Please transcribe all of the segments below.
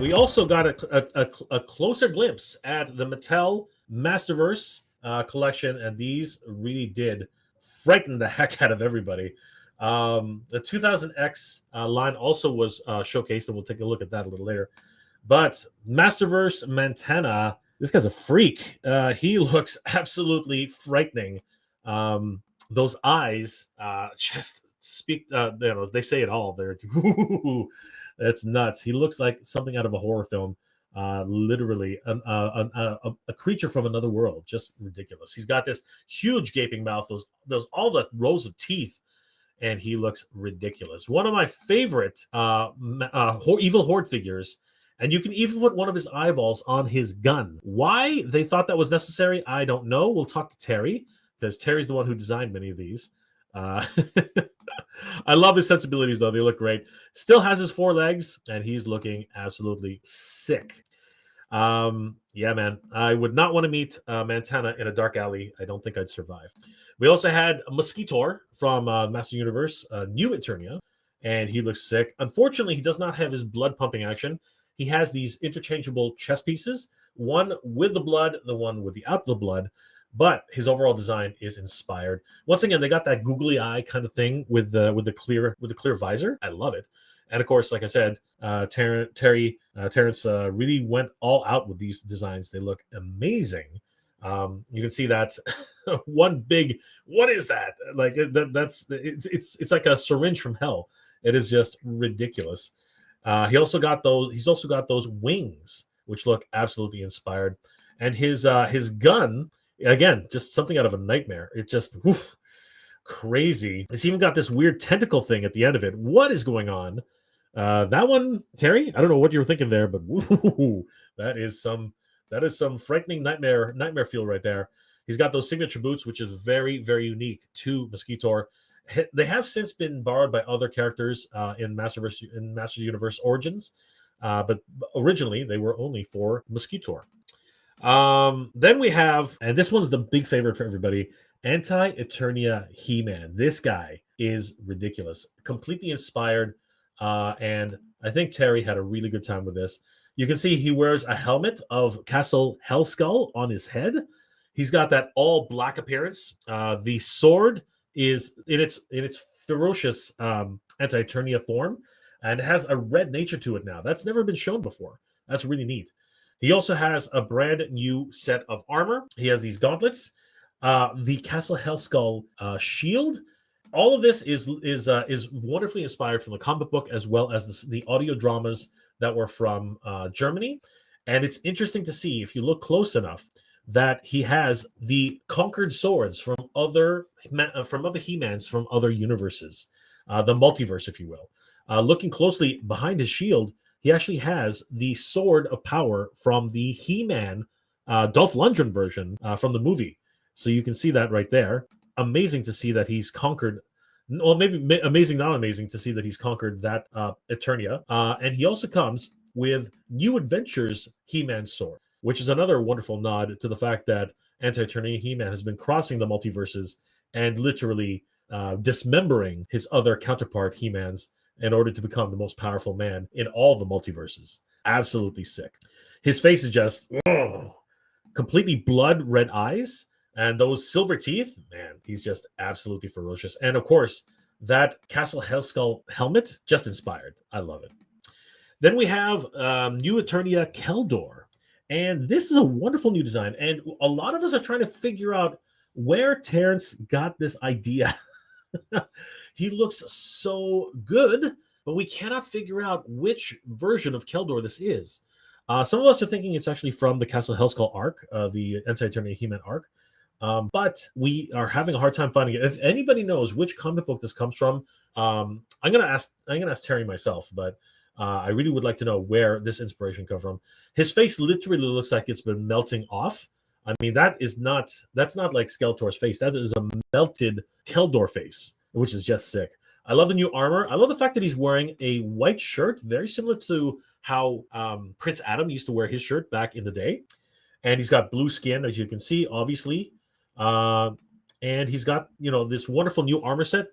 We also got a closer glimpse at the Mattel Masterverse collection, and these really did frighten the heck out of everybody. The 2000X line also was showcased, and we'll take a look at that a little later. But Masterverse Mantena, this guy's a freak. He looks absolutely frightening. Those eyes just speak. They say it all. They're it's nuts. He looks like something out of a horror film. Literally a creature from another world. Just ridiculous. He's got this huge gaping mouth. Those all the rows of teeth. And he looks ridiculous. One of my favorite evil horde figures, and you can even put one of his eyeballs on his gun. Why they thought that was necessary, I don't know. We'll talk to Terry, because Terry's the one who designed many of these. I love his sensibilities, though. They look great. Still has his 4 legs, and he's looking absolutely sick. Yeah, man, I would not want to meet Mantena in a dark alley. I don't think I'd survive. We also had Mosquito from Master Universe, New Eternia, and he looks sick. Unfortunately, he does not have his blood pumping action. He has these interchangeable chest pieces, one with the blood, the one without the blood, but his overall design is inspired. Once again, they got that googly eye kind of thing with the clear visor. I love it. And of course, like I said, Terrence really went all out with these designs. They look amazing. You can see that one big. What is that? Like it's like a syringe from hell. It is just ridiculous. He's also got those wings, which look absolutely inspired. And his gun, again, just something out of a nightmare. It's just crazy. It's even got this weird tentacle thing at the end of it. What is going on? That one, Terry, I don't know what you were thinking there, but that is some frightening nightmare feel right there. He's got those signature boots, which is very, very unique to Mosquito. They have since been borrowed by other characters in Master Universe Origins, but originally they were only for Mosquito. Then we have, and this one's the big favorite for everybody, Anti-Eternia He-Man. This guy is ridiculous, completely inspired. And I think Terry had a really good time with this. You can see he wears a helmet of Castle Hellskull on his head. He's got that all black appearance. The sword is in its ferocious Anti-Eternia form, and it has a red nature to it now. That's never been shown before. That's really neat. He also has a brand new set of armor. He has these gauntlets, the Castle Hellskull shield. All of this is wonderfully inspired from the comic book, as well as the audio dramas that were from Germany. And it's interesting to see, if you look close enough, that he has the conquered swords from other He-Mans from other universes, the multiverse, if you will. Looking closely behind his shield, he actually has the sword of power from the He-Man Dolph Lundgren version from the movie. So you can see that right there. Amazing to see that he's conquered. Well, maybe amazing, not amazing to see that he's conquered that Eternia. And he also comes with New Adventures He-Man sword, which is another wonderful nod to the fact that Anti-Eternia He-Man has been crossing the multiverses and literally dismembering his other counterpart He-Mans in order to become the most powerful man in all the multiverses. Absolutely sick. His face is just completely blood red eyes. And those silver teeth, man, he's just absolutely ferocious. And of course, that Castle Hellskull helmet, just inspired. I love it. Then we have New Eternia Keldor. And this is a wonderful new design. And a lot of us are trying to figure out where Terrence got this idea. He looks so good, but we cannot figure out which version of Keldor this is. Some of us are thinking it's actually from the Castle Hellskull arc, the Anti-Eternia He-Man arc. But we are having a hard time finding it. If anybody knows which comic book this comes from, I'm gonna ask Terry myself, but I really would like to know where this inspiration comes from. His face literally looks like it's been melting off. I mean, that's not like Skeletor's face. That is a melted Keldor face, which is just sick. I love the new armor. I love the fact that he's wearing a white shirt, very similar to how Prince Adam used to wear his shirt back in the day. And he's got blue skin, as you can see, obviously. And he's got, this wonderful new armor set.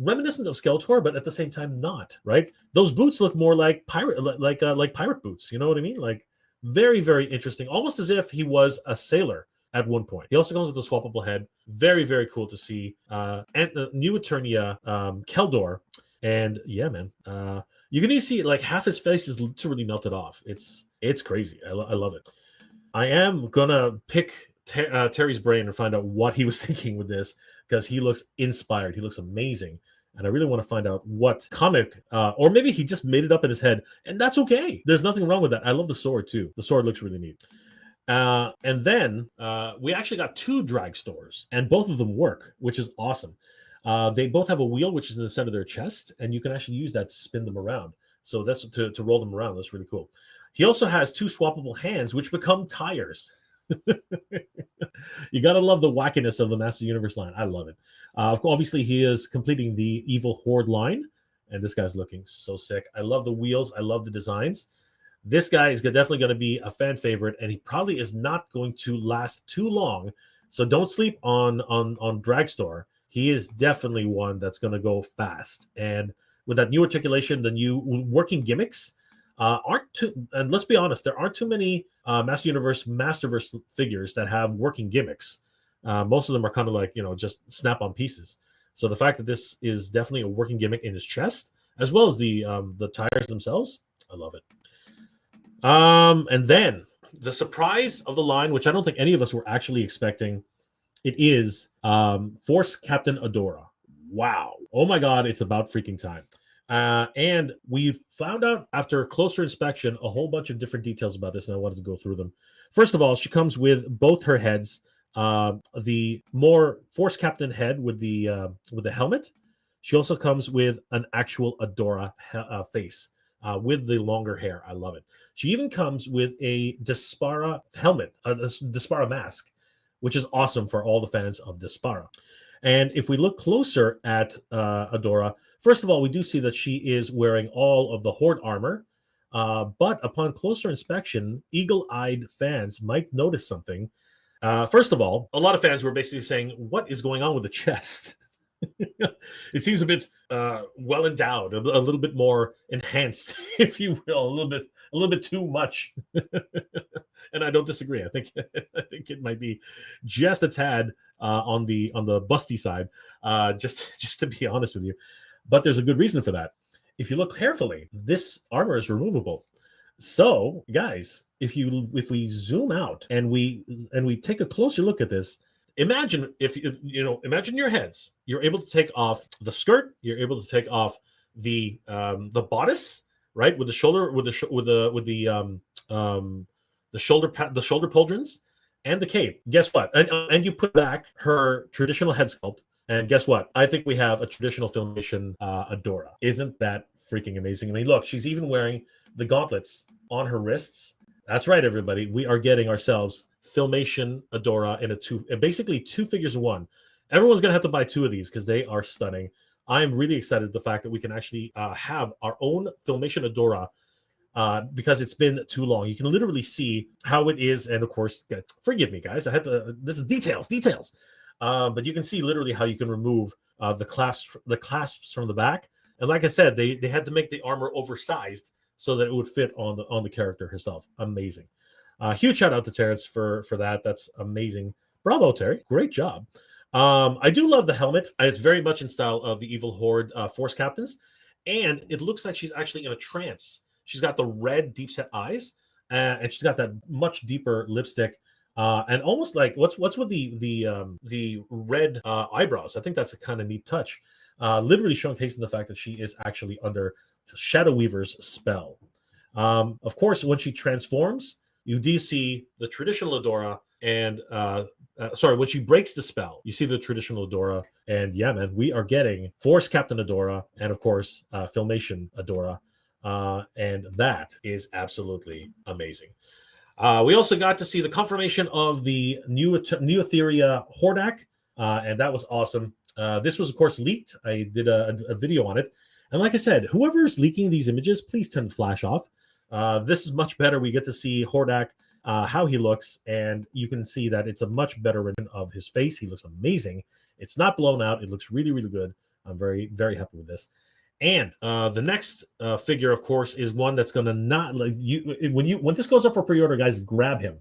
reminiscent of Skeletor, but at the same time not, right? Those boots look more like pirate boots. You know what I mean? Like very, very interesting, almost as if he was a sailor at one point. He also comes with a swappable head. Very, very cool to see. And the new Eternia, Keldor, and yeah, man, you can even see like half his face is literally melted off. It's crazy. I love it. I am gonna pick Terry's brain and find out what he was thinking with this, because he looks inspired. He looks amazing. And I really want to find out what comic, or maybe he just made it up in his head, and that's okay. There's nothing wrong with that. I love the sword too. The sword looks really neat. And then we actually got 2 drag stores, and both of them work, which is awesome. They both have a wheel, which is in the center of their chest, and you can actually use that to spin them around. So that's to roll them around. That's really cool. He also has 2 swappable hands, which become tires. You gotta love the wackiness of the Master Universe line. I love it. Obviously, he is completing the Evil Horde line, and this guy's looking so sick. I love the wheels. I love the designs. This guy is definitely going to be a fan favorite, and he probably is not going to last too long. So don't sleep on Dragstore. He is definitely one that's going to go fast. And with that new articulation, the new working gimmicks aren't too. And let's be honest, there aren't too many Master Universe Masterverse figures that have working gimmicks. Most of them are kind of like, just snap-on pieces. So the fact that this is definitely a working gimmick in his chest, as well as the tires themselves, I love it. And then the surprise of the line, which I don't think any of us were actually expecting, it is Force Captainadora. Wow. Oh my God, it's about freaking time. And we found out after closer inspection a whole bunch of different details about this, and I wanted to go through them. First of all, she comes with both her heads, the more Force Captain head with the helmet. She also comes with an actual Adora face. With the longer hair. I love it. She even comes with a Despara helmet, a Despara mask, which is awesome for all the fans of Despara. And if we look closer at Adora, first of all, we do see that she is wearing all of the Horde armor. But upon closer inspection, eagle-eyed fans might notice something. First of all, a lot of fans were basically saying, what is going on with the chest? It seems a bit well endowed, a little bit more enhanced, if you will, a little bit too much. And I don't disagree. I think it might be just a tad on the busty side, just to be honest with you. But there's a good reason for that. If you look carefully, this armor is removable. So, guys, if we zoom out and we take a closer look at this. Imagine imagine your heads. You're able to take off the skirt. You're able to take off the bodice, right, with the shoulder, with the shoulder pauldrons, and the cape. Guess what? And you put back her traditional head sculpt. And guess what? I think we have a traditional Filmation Adora. Isn't that freaking amazing? I mean, look, she's even wearing the gauntlets on her wrists. That's right, everybody. We are getting ourselves Filmation Adora in basically 2 figures of 1. Everyone's gonna have to buy 2 of these because they are stunning. I'm really excited the fact that we can actually have our own Filmation Adora because it's been too long. You can literally see how it is, and of course, forgive me, guys. This is details, but you can see literally how you can remove the clasps from the back. And like I said, they had to make the armor oversized so that it would fit on the character herself. Amazing. Huge shout out to Terrence for that. That's amazing. Bravo, Terry. Great job. I do love the helmet. It's very much in style of the Evil Horde Force Captains. And it looks like she's actually in a trance. She's got the red deep set eyes, and she's got that much deeper lipstick. And almost like what's with the red eyebrows. I think that's a kind of neat touch. Literally showcasing the fact that she is actually under Shadow Weaver's spell. Of course, when she transforms, you do see the traditional Adora, and when she breaks the spell, you see the traditional Adora, and yeah, man, we are getting Force Captainadora, and of course, Filmation Adora, and that is absolutely amazing. We also got to see the confirmation of the new Etheria Hordak, and that was awesome. This was, of course, leaked. I did a video on it, and like I said, whoever's leaking these images, please turn the flash off. This is much better. We get to see Hordak, how he looks, and you can see that it's a much better rendition of his face. He looks amazing. It's not blown out. It looks really, really good. I'm very, very happy with this. And the next figure, of course, is one that's going to not like you when this goes up for pre-order, guys. Grab him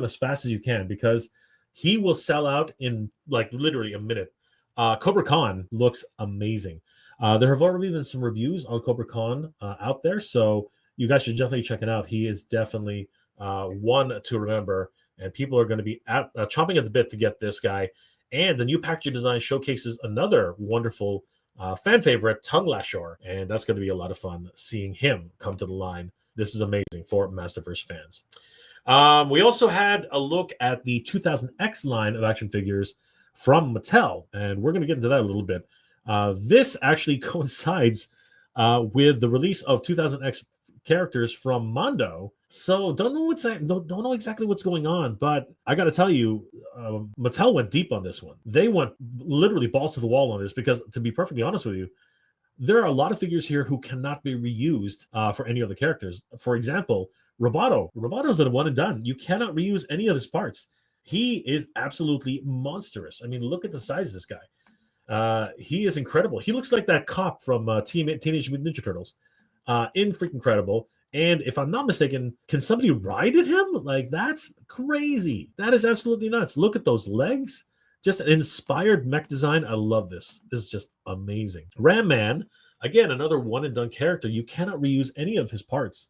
as fast as you can because he will sell out in like literally a minute. Cobra-Khan looks amazing. There have already been some reviews on Cobra-Khan out there, so you guys should definitely check it out. He is definitely one to remember, and people are going to be chomping at the bit to get this guy. And the new packaging design showcases another wonderful fan favorite, Tongue Lasher, and that's going to be a lot of fun seeing him come to the line. This is amazing for Masterverse fans. We also had a look at the 2000X line of action figures from Mattel, and we're going to get into that a little bit. This actually coincides with the release of 2000X characters from Mondo. So don't know exactly what's going on, but I got to tell you, Mattel went deep on this one. They went literally balls to the wall on this because, to be perfectly honest with you, there are a lot of figures here who cannot be reused for any other characters. For example, Roboto. Roboto's a one and done. You cannot reuse any of his parts. He is absolutely monstrous. I mean, look at the size of this guy. He is incredible. He looks like that cop from Teenage Mutant Ninja Turtles. In freaking incredible. And if I'm not mistaken, can somebody ride at him? Like, that's crazy. That is absolutely nuts. Look at those legs. Just an inspired mech design. I love this. This is just amazing. Ramman, again, another one and done character. You cannot reuse any of his parts.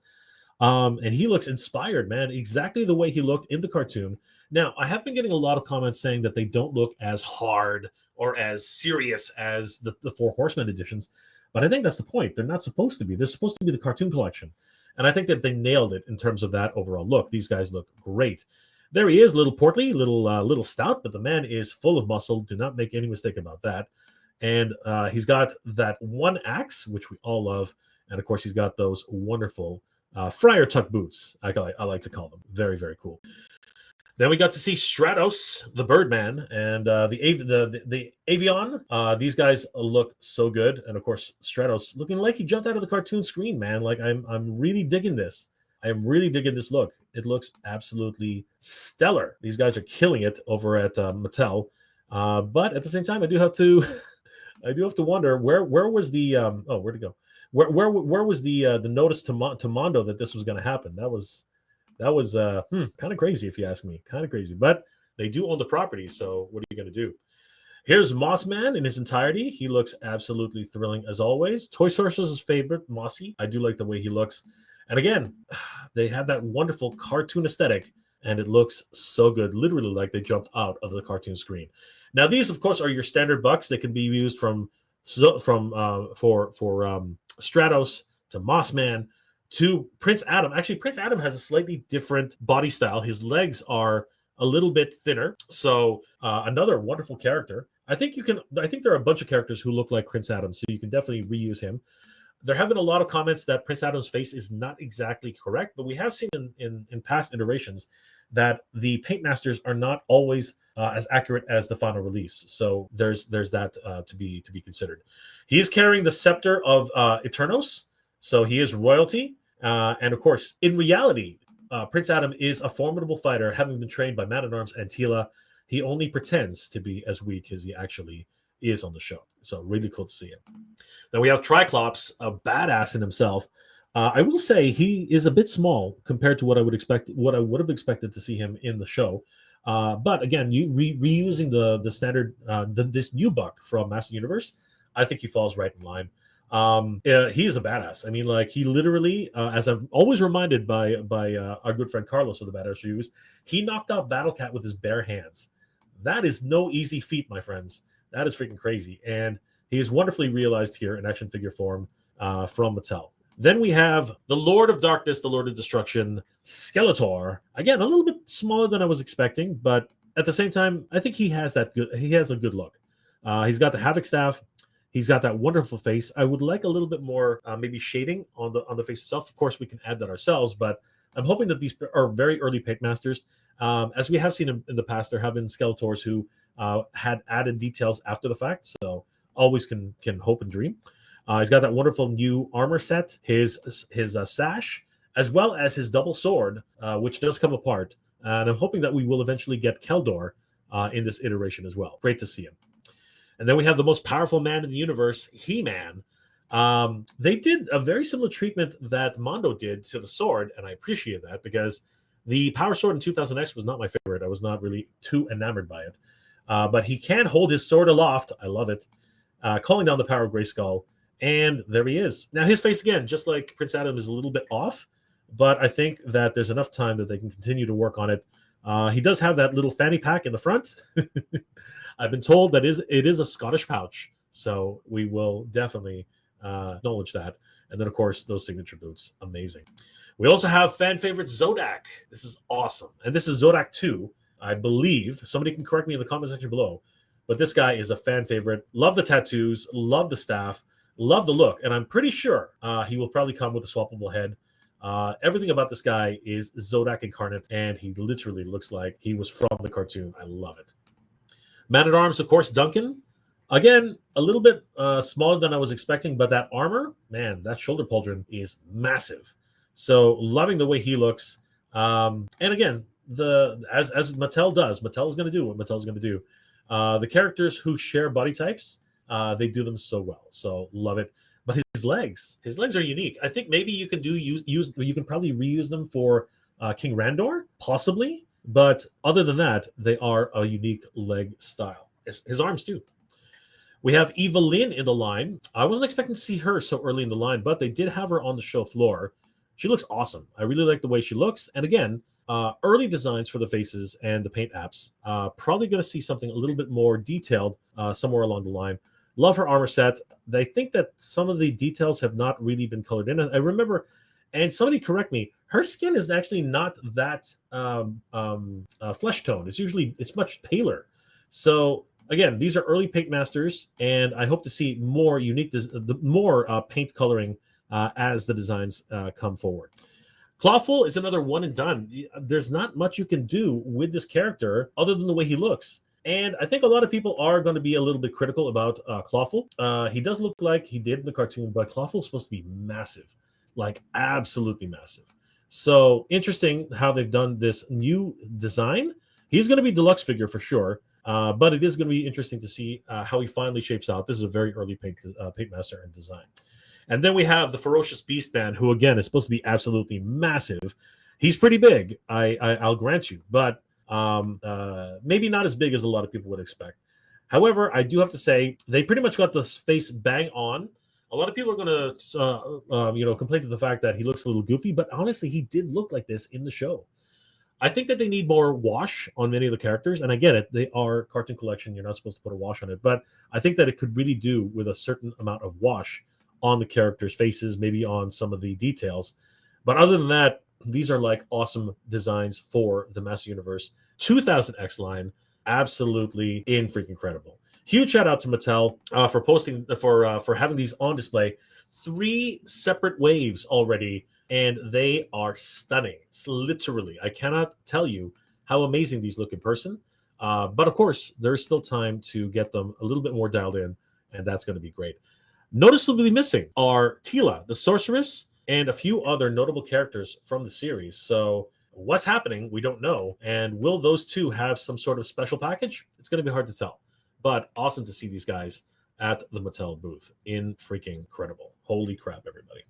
And he looks inspired, man, exactly the way he looked in the cartoon. Now, I have been getting a lot of comments saying that they don't look as hard or as serious as the Four Horsemen editions. But I think that's the point. They're not supposed to be. They're supposed to be the cartoon collection. And I think that they nailed it in terms of that overall look. These guys look great. There he is, little portly, little stout, but the man is full of muscle. Do not make any mistake about that. And he's got that one axe, which we all love. And, of course, he's got those wonderful Friar Tuck boots, I like to call them. Very, very cool. Then we got to see Stratos, the Birdman, and the Avion. These guys look so good, and of course Stratos looking like he jumped out of the cartoon screen, man. Like I'm really digging this. I am really digging this look. It looks absolutely stellar. These guys are killing it over at Mattel, but at the same time, I do have to wonder where was the where'd it go? Where was the notice to Mondo that this was going to happen? That was kind of crazy, if you ask me. Kind of crazy. But they do own the property, so what are you going to do? Here's Mossman in his entirety. He looks absolutely thrilling as always. Toy Source's favorite, Mossy. I do like the way he looks. And again, they have that wonderful cartoon aesthetic, and it looks so good, literally like they jumped out of the cartoon screen. Now, these, of course, are your standard bucks. They can be used for Stratos to Mossman to Prince Adam. Actually, Prince Adam has a slightly different body style. His legs are a little bit thinner. So another wonderful character. I think there are a bunch of characters who look like Prince Adam, so you can definitely reuse him. There have been a lot of comments that Prince Adam's face is not exactly correct, but we have seen in past iterations that the paint masters are not always as accurate as the final release. So there's that to be considered. He is carrying the scepter of Eternos, so he is royalty. And of course, in reality, Prince Adam is a formidable fighter, having been trained by Man-at-Arms Antila. He only pretends to be as weak as he actually is on the show. So really cool to see him. Then we have Tri-Klops, a badass in himself. I will say he is a bit small compared to what I would have expected to see him in the show. But again, reusing the standard this new buck from Master Universe, I think he falls right in line. He is a badass. I mean, like, he literally, as I'm always reminded by our good friend Carlos of the Badass Reviews, he knocked out Battle Cat with his bare hands. That is no easy feat, my friends. That is freaking crazy. And he is wonderfully realized here in action figure form from Mattel. Then we have the Lord of Darkness, the Lord of Destruction, Skeletor. Again, a little bit smaller than I was expecting, but at the same time, I think he has a good look. He's got the Havoc staff. He's got that wonderful face. I would like a little bit more maybe shading on the face itself. Of course, we can add that ourselves, but I'm hoping that these are very early paint masters. As we have seen in the past, there have been Skeletors who had added details after the fact, so always can hope and dream. He's got that wonderful new armor set, his sash, as well as his double sword, which does come apart. And I'm hoping that we will eventually get Keldor in this iteration as well. Great to see him. And then we have the most powerful man in the universe, He-Man. They did a very similar treatment that Mondo did to the sword, and I appreciate that because the Power Sword in 2000X was not my favorite. I was not really too enamored by it. But he can hold his sword aloft. I love it. Calling down the power of Grayskull. And there he is. Now, his face, again, just like Prince Adam, is a little bit off. But I think that there's enough time that they can continue to work on it. He does have that little fanny pack in the front. I've been told that it is a Scottish pouch. So we will definitely acknowledge that. And then, of course, those signature boots. Amazing. We also have fan favorite Zodac. This is awesome. And this is Zodac 2, I believe. Somebody can correct me in the comment section below. But this guy is a fan favorite. Love the tattoos. Love the staff. Love the look. And I'm pretty sure he will probably come with a swappable head. Everything about this guy is Zodac incarnate. And he literally looks like he was from the cartoon. I love it. Man-at-Arms, of course, Duncan. Again, a little bit smaller than I was expecting. But that armor, man, that shoulder pauldron is massive. So loving the way he looks. And again, as Mattel does, Mattel is going to do what Mattel is going to do. The characters who share body types, they do them so well. So love it. But his legs are unique. I think maybe you can you can probably reuse them for King Randor, possibly. But other than that, they are a unique leg style. His arms too. We have Evil-Lynn in the line. I wasn't expecting to see her so early in the line, but they did have her on the show floor. She looks awesome. I really like the way she looks. And again, early designs for the faces and the paint apps. Probably going to see something a little bit more detailed somewhere along the line. Love her armor set. I think that some of the details have not really been colored in. I remember, and somebody correct me, her skin is actually not that flesh tone. It's much paler. So again, these are early paint masters, and I hope to see more unique, more paint coloring as the designs come forward. Clawful is another one and done. There's not much you can do with this character other than the way he looks. And I think a lot of people are going to be a little bit critical about Clawful. He does look like he did in the cartoon, but Clawful is supposed to be massive, like absolutely massive. So interesting how they've done this new design. He's going to be deluxe figure for sure. But it is going to be interesting to see how he finally shapes out. This is a very early paint master and design. And then we have the Ferocious Beast Man, who, again, is supposed to be absolutely massive. He's pretty big, I'll grant you, but maybe not as big as a lot of people would expect. However, I do have to say, they pretty much got the face bang on. A lot of people are going to complain to the fact that he looks a little goofy, but honestly, he did look like this in the show. I think that they need more wash on many of the characters, and I get it. They are cartoon collection. You're not supposed to put a wash on it, but I think that it could really do with a certain amount of wash on the characters' faces, maybe on some of the details. But other than that, these are like awesome designs for the Master Universe 2000X line. Absolutely freaking incredible. Huge shout out to Mattel for posting for having these on display. 3 separate waves already, and they are stunning. It's literally, I cannot tell you how amazing these look in person. But of course, there's still time to get them a little bit more dialed in, and that's going to be great. Noticeably missing are Teela, the sorceress, and a few other notable characters from the series. So what's happening? We don't know. And will those two have some sort of special package? It's going to be hard to tell. But awesome to see these guys at the Mattel booth. Freaking incredible. Holy crap, everybody.